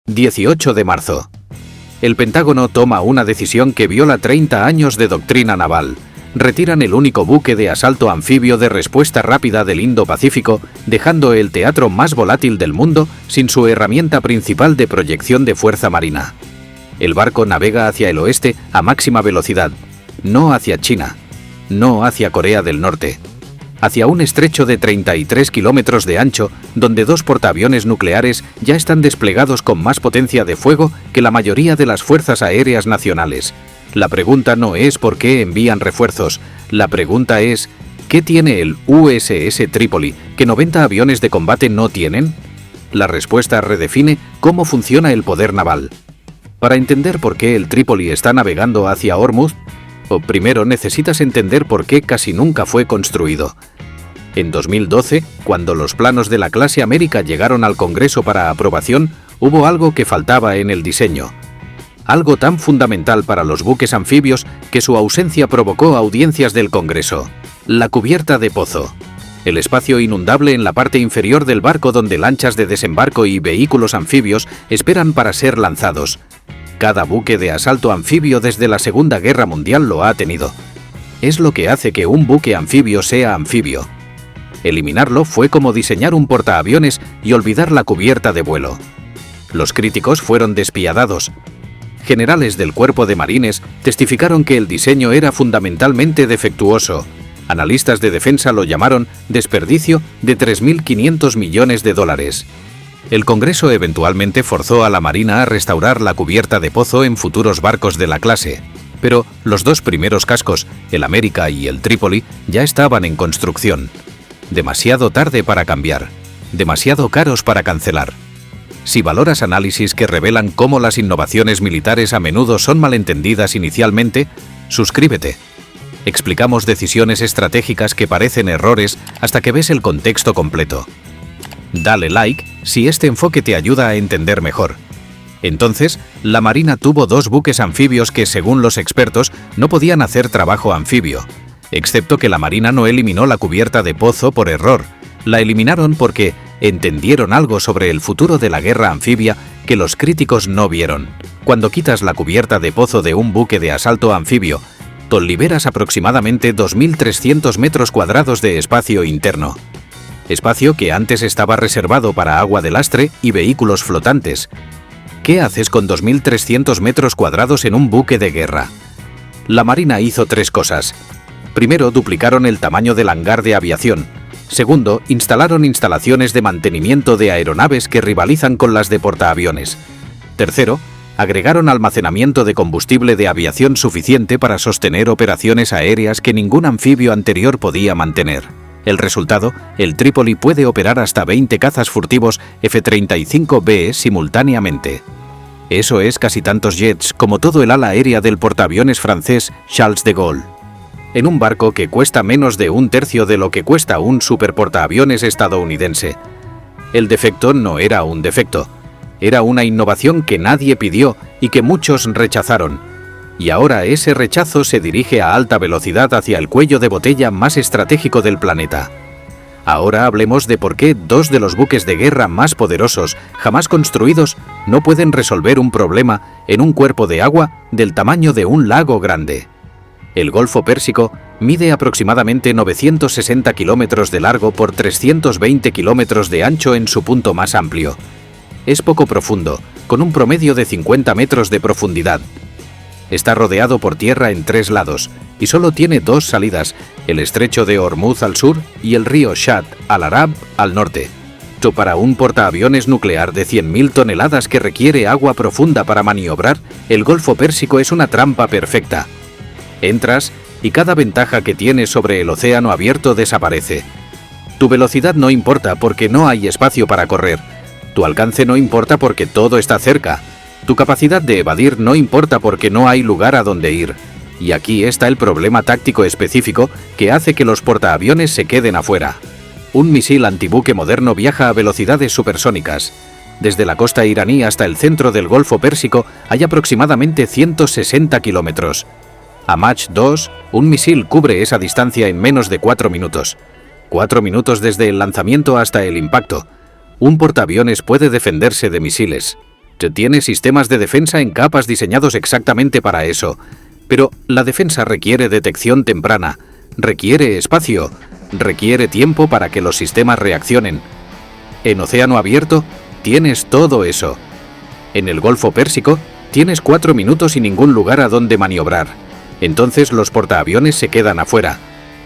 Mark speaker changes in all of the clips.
Speaker 1: 18 de marzo. El Pentágono toma una decisión que viola 30 años de doctrina naval. Retiran el único buque de asalto anfibio de respuesta rápida del Indo-Pacífico, dejando el teatro más volátil del mundo sin su herramienta principal de proyección de fuerza marina. El barco navega hacia el oeste a máxima velocidad, no hacia China, no hacia Corea del Norte, hacia un estrecho de 33 kilómetros de ancho, donde 2 portaaviones nucleares ya están desplegados con más potencia de fuego que la mayoría de las fuerzas aéreas nacionales. La pregunta no es por qué envían refuerzos, la pregunta es ¿qué tiene el USS Trípoli que 90 aviones de combate no tienen? La respuesta redefine cómo funciona el poder naval. Para entender por qué el Trípoli está navegando hacia Hormuz, primero necesitas entender por qué casi nunca fue construido. En 2012, cuando los planos de la clase América llegaron al Congreso para aprobación, hubo algo que faltaba en el diseño. Algo tan fundamental para los buques anfibios que su ausencia provocó audiencias del Congreso: la cubierta de pozo. El espacio inundable en la parte inferior del barco donde lanchas de desembarco y vehículos anfibios esperan para ser lanzados. Cada buque de asalto anfibio desde la Segunda Guerra Mundial lo ha tenido. Es lo que hace que un buque anfibio sea anfibio. Eliminarlo fue como diseñar un portaaviones y olvidar la cubierta de vuelo. Los críticos fueron despiadados. Generales del Cuerpo de Marines testificaron que el diseño era fundamentalmente defectuoso. Analistas de defensa lo llamaron desperdicio de 3.500 millones de dólares. El Congreso eventualmente forzó a la Marina a restaurar la cubierta de pozo en futuros barcos de la clase, pero los 2 primeros cascos, el América y el Trípoli, ya estaban en construcción. Demasiado tarde para cambiar, demasiado caros para cancelar. Si valoras análisis que revelan cómo las innovaciones militares a menudo son malentendidas inicialmente, suscríbete. Explicamos decisiones estratégicas que parecen errores hasta que ves el contexto completo. Dale like si este enfoque te ayuda a entender mejor. Entonces, la Marina tuvo 2 buques anfibios que, según los expertos, no podían hacer trabajo anfibio, excepto que la Marina no eliminó la cubierta de pozo por error. La eliminaron porque entendieron algo sobre el futuro de la guerra anfibia que los críticos no vieron. Cuando quitas la cubierta de pozo de un buque de asalto anfibio, liberas aproximadamente 2.300 metros cuadrados de espacio interno. Espacio que antes estaba reservado para agua de lastre y vehículos flotantes. ¿Qué haces con 2.300 metros cuadrados en un buque de guerra? La Marina hizo 3 cosas. Primero, duplicaron el tamaño del hangar de aviación. Segundo, instalaron instalaciones de mantenimiento de aeronaves que rivalizan con las de portaaviones. Tercero, agregaron almacenamiento de combustible de aviación suficiente para sostener operaciones aéreas que ningún anfibio anterior podía mantener. El resultado, el Trípoli puede operar hasta 20 cazas furtivos F-35B simultáneamente. Eso es casi tantos jets como todo el ala aérea del portaaviones francés Charles de Gaulle. En un barco que cuesta menos de 1/3 de lo que cuesta un superportaaviones estadounidense. El defecto no era un defecto. Era una innovación que nadie pidió y que muchos rechazaron. Y ahora ese rechazo se dirige a alta velocidad hacia el cuello de botella más estratégico del planeta. Ahora hablemos de por qué 2 de los buques de guerra más poderosos jamás construidos no pueden resolver un problema en un cuerpo de agua del tamaño de un lago grande. El Golfo Pérsico mide aproximadamente 960 kilómetros de largo por 320 kilómetros de ancho en su punto más amplio. Es poco profundo, con un promedio de 50 metros de profundidad. Está rodeado por tierra en 3 lados y solo tiene 2 salidas, el estrecho de Hormuz al sur y el río Shatt al-Arab al norte. Para un portaaviones nuclear de 100.000 toneladas que requiere agua profunda para maniobrar, el Golfo Pérsico es una trampa perfecta. Entras y cada ventaja que tienes sobre el océano abierto desaparece. Tu velocidad no importa porque no hay espacio para correr. Tu alcance no importa porque todo está cerca. Tu capacidad de evadir no importa porque no hay lugar a donde ir. Y aquí está el problema táctico específico que hace que los portaaviones se queden afuera. Un misil antibuque moderno viaja a velocidades supersónicas. Desde la costa iraní hasta el centro del Golfo Pérsico hay aproximadamente 160 kilómetros. A Mach 2, un misil cubre esa distancia en menos de 4 minutos. 4 minutos desde el lanzamiento hasta el impacto. Un portaaviones puede defenderse de misiles. Tiene sistemas de defensa en capas diseñados exactamente para eso. Pero la defensa requiere detección temprana, requiere espacio, requiere tiempo para que los sistemas reaccionen. En océano abierto tienes todo eso. En el Golfo Pérsico tienes 4 minutos y ningún lugar a donde maniobrar. Entonces los portaaviones se quedan afuera.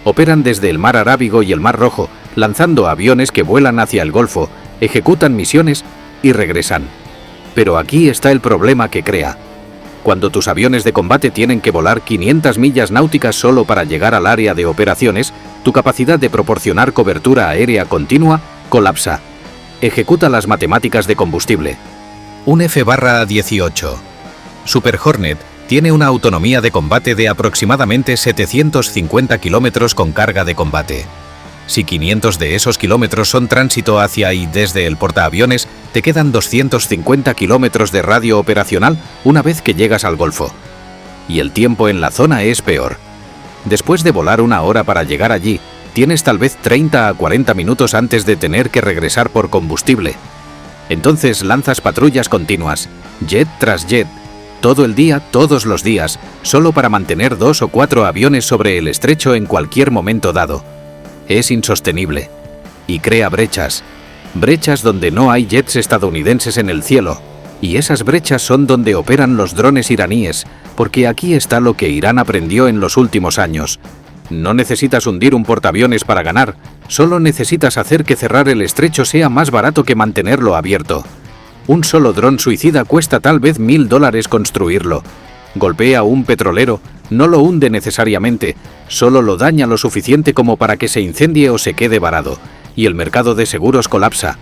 Speaker 1: Operan desde el Mar Arábigo y el Mar Rojo, lanzando aviones que vuelan hacia el Golfo, ejecutan misiones y regresan. Pero aquí está el problema que crea. Cuando tus aviones de combate tienen que volar 500 millas náuticas solo para llegar al área de operaciones, tu capacidad de proporcionar cobertura aérea continua colapsa. Ejecuta las matemáticas de combustible. Un F/18. Super Hornet tiene una autonomía de combate de aproximadamente 750 kilómetros con carga de combate. Si 500 de esos kilómetros son tránsito hacia y desde el portaaviones, te quedan 250 kilómetros de radio operacional una vez que llegas al Golfo. Y el tiempo en la zona es peor. Después de volar 1 hora para llegar allí, tienes tal vez 30 a 40 minutos antes de tener que regresar por combustible. Entonces lanzas patrullas continuas, jet tras jet, todo el día, todos los días, solo para mantener 2 o 4 aviones sobre el estrecho en cualquier momento dado. Es insostenible. Y crea brechas. Brechas donde no hay jets estadounidenses en el cielo. Y esas brechas son donde operan los drones iraníes, porque aquí está lo que Irán aprendió en los últimos años. No necesitas hundir un portaaviones para ganar, solo necesitas hacer que cerrar el estrecho sea más barato que mantenerlo abierto. Un solo dron suicida cuesta tal vez $1000 construirlo. Golpea un petrolero, no lo hunde necesariamente, solo lo daña lo suficiente como para que se incendie o se quede varado, y el mercado de seguros colapsa.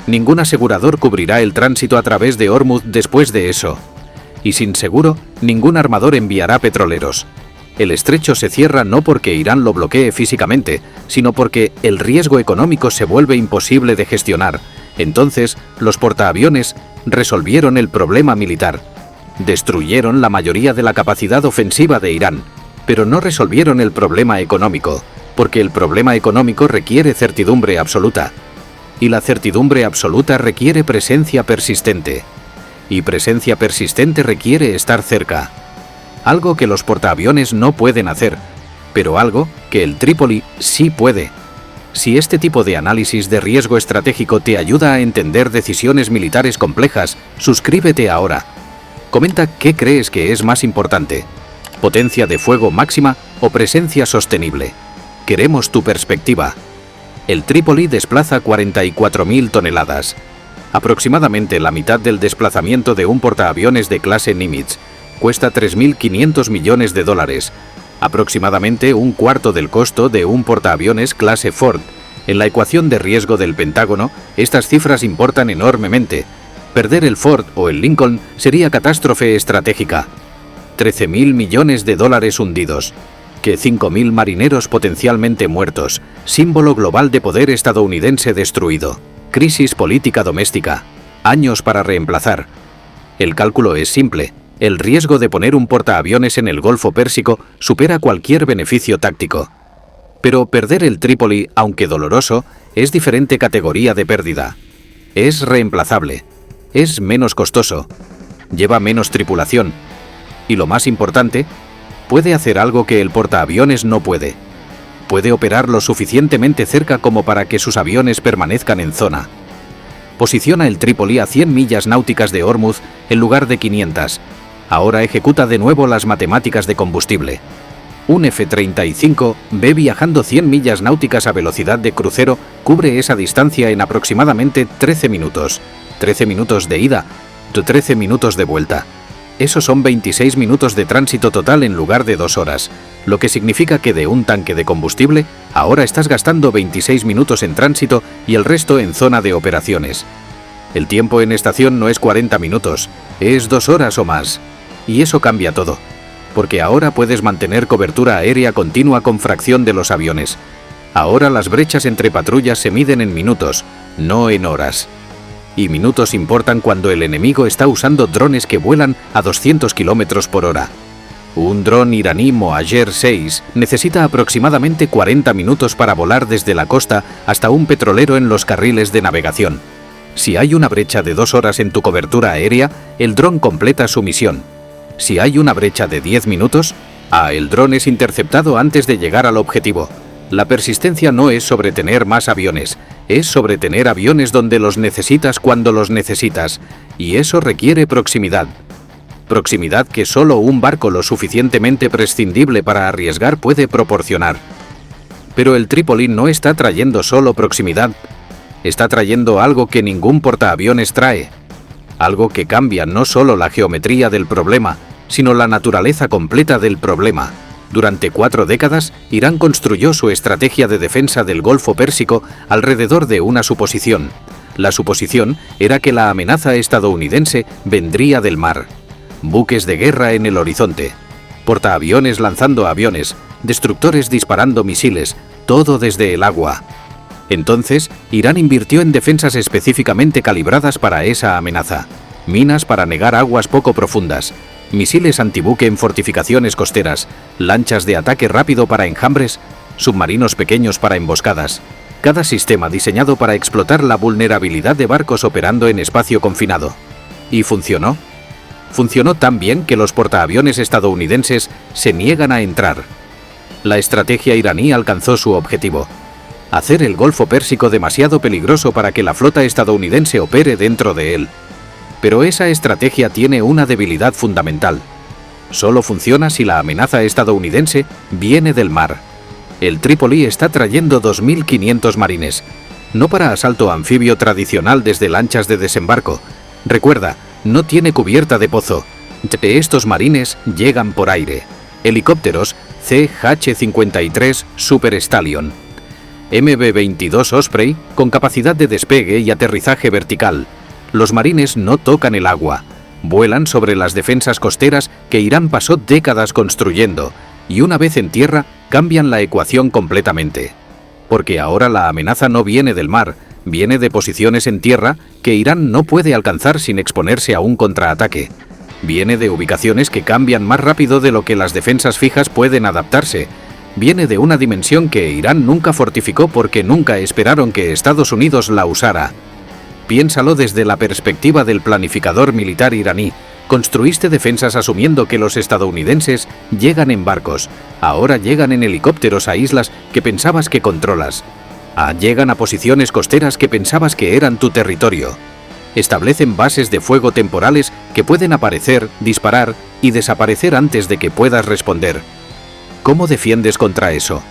Speaker 1: Ningún asegurador cubrirá el tránsito a través de Hormuz después de eso. Y sin seguro, ningún armador enviará petroleros. El estrecho se cierra no porque Irán lo bloquee físicamente, sino porque el riesgo económico se vuelve imposible de gestionar. Entonces, los portaaviones resolvieron el problema militar. Destruyeron la mayoría de la capacidad ofensiva de Irán, pero no resolvieron el problema económico, porque el problema económico requiere certidumbre absoluta. Y la certidumbre absoluta requiere presencia persistente. Y presencia persistente requiere estar cerca. Algo que los portaaviones no pueden hacer, pero algo que el Trípoli sí puede. Si este tipo de análisis de riesgo estratégico te ayuda a entender decisiones militares complejas, suscríbete ahora. Comenta qué crees que es más importante, potencia de fuego máxima o presencia sostenible. Queremos tu perspectiva. El Trípoli desplaza 44.000 toneladas, aproximadamente la mitad del desplazamiento de un portaaviones de clase Nimitz. Cuesta $3.500 millones, aproximadamente un cuarto del costo de un portaaviones clase Ford. En la ecuación de riesgo del Pentágono, estas cifras importan enormemente. Perder el Ford o el Lincoln sería catástrofe estratégica. $13.000 millones hundidos. Que 5.000 marineros potencialmente muertos. Símbolo global de poder estadounidense destruido. Crisis política doméstica. Años para reemplazar. El cálculo es simple. El riesgo de poner un portaaviones en el Golfo Pérsico supera cualquier beneficio táctico. Pero perder el Trípoli, aunque doloroso, es diferente categoría de pérdida. Es reemplazable. Es menos costoso. Lleva menos tripulación. Y lo más importante, puede hacer algo que el portaaviones no puede. Puede operar lo suficientemente cerca como para que sus aviones permanezcan en zona. Posiciona el Trípoli a 100 millas náuticas de Hormuz en lugar de 500. Ahora ejecuta de nuevo las matemáticas de combustible. Un F-35 ve viajando 100 millas náuticas a velocidad de crucero, cubre esa distancia en aproximadamente 13 minutos. 13 minutos de ida, 13 minutos de vuelta. Esos son 26 minutos de tránsito total en lugar de 2 horas, lo que significa que de un tanque de combustible, ahora estás gastando 26 minutos en tránsito y el resto en zona de operaciones. El tiempo en estación no es 40 minutos, es 2 horas o más. Y eso cambia todo, porque ahora puedes mantener cobertura aérea continua con fracción de los aviones. Ahora las brechas entre patrullas se miden en minutos, no en horas. Y minutos importan cuando el enemigo está usando drones que vuelan a 200 km por hora. Un dron iraní Moajer 6 necesita aproximadamente 40 minutos para volar desde la costa hasta un petrolero en los carriles de navegación. Si hay una brecha de 2 horas en tu cobertura aérea, el dron completa su misión. Si hay una brecha de 10 minutos, el dron es interceptado antes de llegar al objetivo. La persistencia no es sobre tener más aviones, es sobre tener aviones donde los necesitas cuando los necesitas, y eso requiere proximidad. Proximidad que solo un barco lo suficientemente prescindible para arriesgar puede proporcionar. Pero el Trípoli no está trayendo solo proximidad, está trayendo algo que ningún portaaviones trae. Algo que cambia no solo la geometría del problema, sino la naturaleza completa del problema. Durante 4 décadas, Irán construyó su estrategia de defensa del Golfo Pérsico alrededor de una suposición. La suposición era que la amenaza estadounidense vendría del mar. Buques de guerra en el horizonte, portaaviones lanzando aviones, destructores disparando misiles, todo desde el agua. Entonces, Irán invirtió en defensas específicamente calibradas para esa amenaza. Minas para negar aguas poco profundas, misiles antibuque en fortificaciones costeras, lanchas de ataque rápido para enjambres, submarinos pequeños para emboscadas. Cada sistema diseñado para explotar la vulnerabilidad de barcos operando en espacio confinado. ¿Y funcionó? Funcionó tan bien que los portaaviones estadounidenses se niegan a entrar. La estrategia iraní alcanzó su objetivo: hacer el Golfo Pérsico demasiado peligroso para que la flota estadounidense opere dentro de él. Pero esa estrategia tiene una debilidad fundamental. Solo funciona si la amenaza estadounidense viene del mar. El Trípoli está trayendo 2.500 marines, no para asalto anfibio tradicional desde lanchas de desembarco. Recuerda, no tiene cubierta de pozo. Estos marines llegan por aire. Helicópteros CH-53 Super Stallion, MB-22 Osprey con capacidad de despegue y aterrizaje vertical. Los marines no tocan el agua. Vuelan sobre las defensas costeras que Irán pasó décadas construyendo, y una vez en tierra cambian la ecuación completamente. Porque ahora la amenaza no viene del mar, viene de posiciones en tierra que Irán no puede alcanzar sin exponerse a un contraataque. Viene de ubicaciones que cambian más rápido de lo que las defensas fijas pueden adaptarse. Viene de una dimensión que Irán nunca fortificó porque nunca esperaron que Estados Unidos la usara. Piénsalo desde la perspectiva del planificador militar iraní. Construiste defensas asumiendo que los estadounidenses llegan en barcos. Ahora llegan en helicópteros a islas que pensabas que controlas. Llegan a posiciones costeras que pensabas que eran tu territorio. Establecen bases de fuego temporales que pueden aparecer, disparar y desaparecer antes de que puedas responder. ¿Cómo defiendes contra eso?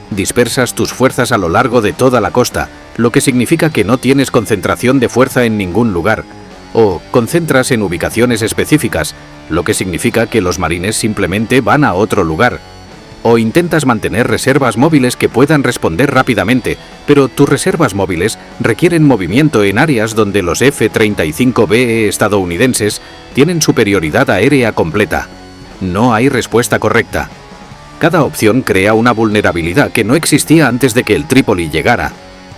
Speaker 1: Dispersas tus fuerzas a lo largo de toda la costa, lo que significa que no tienes concentración de fuerza en ningún lugar. O concentras en ubicaciones específicas, lo que significa que los marines simplemente van a otro lugar. O intentas mantener reservas móviles que puedan responder rápidamente, pero tus reservas móviles requieren movimiento en áreas donde los F-35B estadounidenses tienen superioridad aérea completa. No hay respuesta correcta. Cada opción crea una vulnerabilidad que no existía antes de que el Trípoli llegara.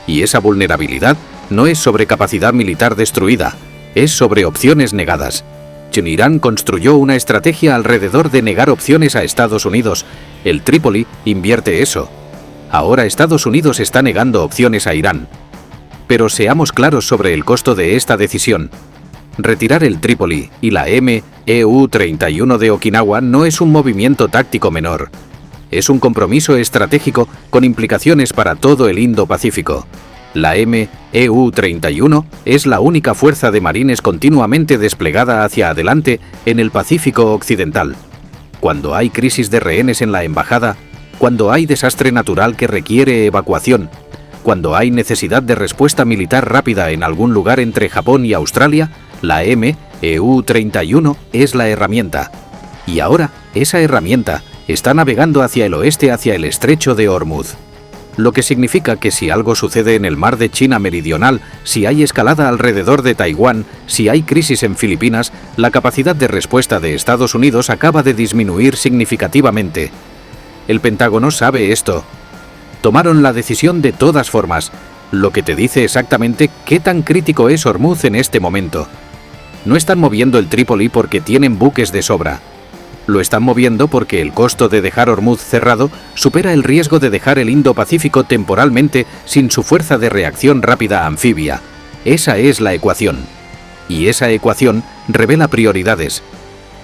Speaker 1: Y esa vulnerabilidad no es sobre capacidad militar destruida, es sobre opciones negadas. Irán construyó una estrategia alrededor de negar opciones a Estados Unidos. El Trípoli invierte eso. Ahora Estados Unidos está negando opciones a Irán. Pero seamos claros sobre el costo de esta decisión. Retirar el Trípoli y la MU-31 de Okinawa no es un movimiento táctico menor. Es un compromiso estratégico con implicaciones para todo el Indo-Pacífico. La MU-31 es la única fuerza de marines continuamente desplegada hacia adelante en el Pacífico Occidental. Cuando hay crisis de rehenes en la embajada, cuando hay desastre natural que requiere evacuación, cuando hay necesidad de respuesta militar rápida en algún lugar entre Japón y Australia, la MU-31 es la herramienta. Y ahora, esa herramienta está navegando hacia el oeste, hacia el estrecho de Hormuz. Lo que significa que si algo sucede en el mar de China Meridional, si hay escalada alrededor de Taiwán, si hay crisis en Filipinas, la capacidad de respuesta de Estados Unidos acaba de disminuir significativamente. El Pentágono sabe esto. Tomaron la decisión de todas formas, lo que te dice exactamente qué tan crítico es Hormuz en este momento. No están moviendo el Trípoli porque tienen buques de sobra. Lo están moviendo porque el costo de dejar Hormuz cerrado supera el riesgo de dejar el Indo-Pacífico temporalmente sin su fuerza de reacción rápida anfibia. Esa es la ecuación. Y esa ecuación revela prioridades.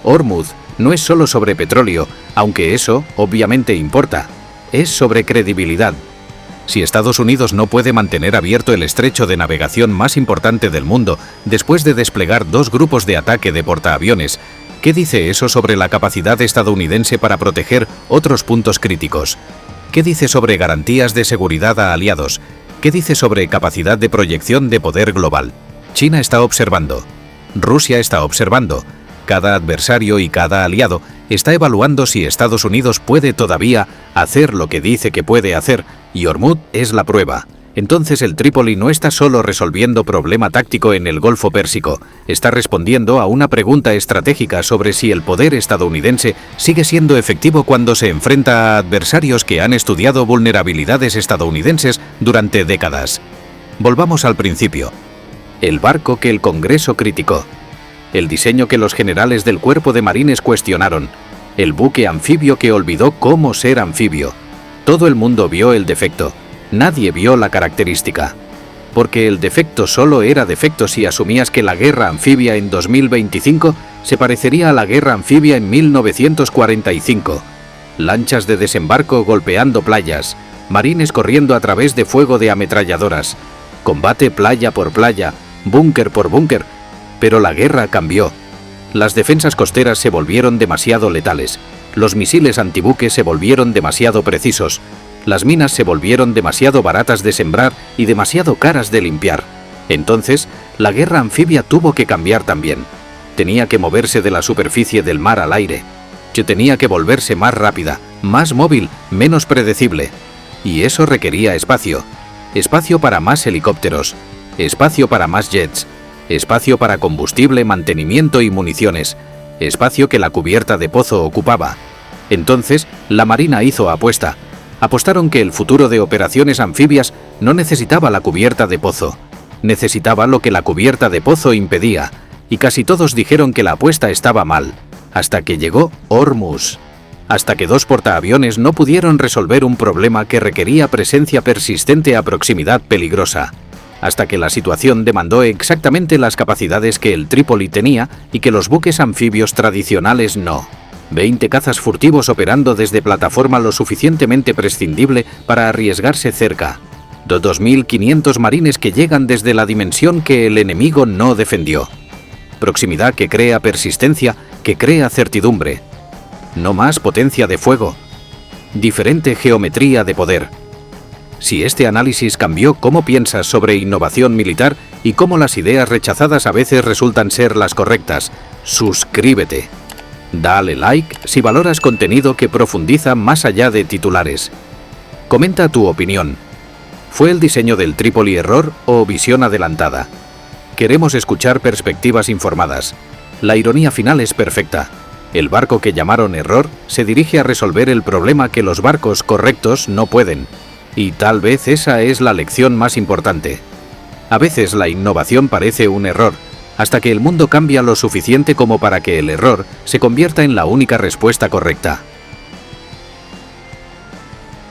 Speaker 1: Hormuz no es solo sobre petróleo, aunque eso obviamente importa. Es sobre credibilidad. Si Estados Unidos no puede mantener abierto el estrecho de navegación más importante del mundo después de desplegar 2 grupos de ataque de portaaviones, ¿qué dice eso sobre la capacidad estadounidense para proteger otros puntos críticos? ¿Qué dice sobre garantías de seguridad a aliados? ¿Qué dice sobre capacidad de proyección de poder global? China está observando. Rusia está observando. Cada adversario y cada aliado está evaluando si Estados Unidos puede todavía hacer lo que dice que puede hacer, y Hormuz es la prueba. Entonces el Trípoli no está solo resolviendo problema táctico en el Golfo Pérsico, está respondiendo a una pregunta estratégica sobre si el poder estadounidense sigue siendo efectivo cuando se enfrenta a adversarios que han estudiado vulnerabilidades estadounidenses durante décadas. Volvamos al principio. El barco que el Congreso criticó. El diseño que los generales del Cuerpo de Marines cuestionaron. El buque anfibio que olvidó cómo ser anfibio. Todo el mundo vio el defecto. Nadie vio la característica. Porque el defecto solo era defecto si asumías que la guerra anfibia en 2025 se parecería a la guerra anfibia en 1945. Lanchas de desembarco golpeando playas, marines corriendo a través de fuego de ametralladoras, combate playa por playa, búnker por búnker. Pero la guerra cambió. Las defensas costeras se volvieron demasiado letales. Los misiles antibuque se volvieron demasiado precisos. Las minas se volvieron demasiado baratas de sembrar y demasiado caras de limpiar. Entonces, la guerra anfibia tuvo que cambiar también. Tenía que moverse de la superficie del mar al aire. Tenía que volverse más rápida, más móvil, menos predecible. Y eso requería espacio. Espacio para más helicópteros. Espacio para más jets. Espacio para combustible, mantenimiento y municiones. Espacio que la cubierta de pozo ocupaba. Entonces, la Marina hizo apuesta. Apostaron que el futuro de operaciones anfibias no necesitaba la cubierta de pozo. Necesitaba lo que la cubierta de pozo impedía. Y casi todos dijeron que la apuesta estaba mal. Hasta que llegó Hormuz. Hasta que 2 portaaviones no pudieron resolver un problema que requería presencia persistente a proximidad peligrosa. Hasta que la situación demandó exactamente las capacidades que el Trípoli tenía y que los buques anfibios tradicionales no. 20 cazas furtivos operando desde plataforma lo suficientemente prescindible para arriesgarse cerca. 2.500 marines que llegan desde la dimensión que el enemigo no defendió. Proximidad que crea persistencia, que crea certidumbre. No más potencia de fuego. Diferente geometría de poder. Si este análisis cambió cómo piensas sobre innovación militar y cómo las ideas rechazadas a veces resultan ser las correctas, suscríbete. Dale like si valoras contenido que profundiza más allá de titulares. Comenta tu opinión. ¿Fue el diseño del Trípoli error o visión adelantada? Queremos escuchar perspectivas informadas. La ironía final es perfecta. El barco que llamaron error se dirige a resolver el problema que los barcos correctos no pueden. Y tal vez esa es la lección más importante. A veces la innovación parece un error, hasta que el mundo cambia lo suficiente como para que el error se convierta en la única respuesta correcta.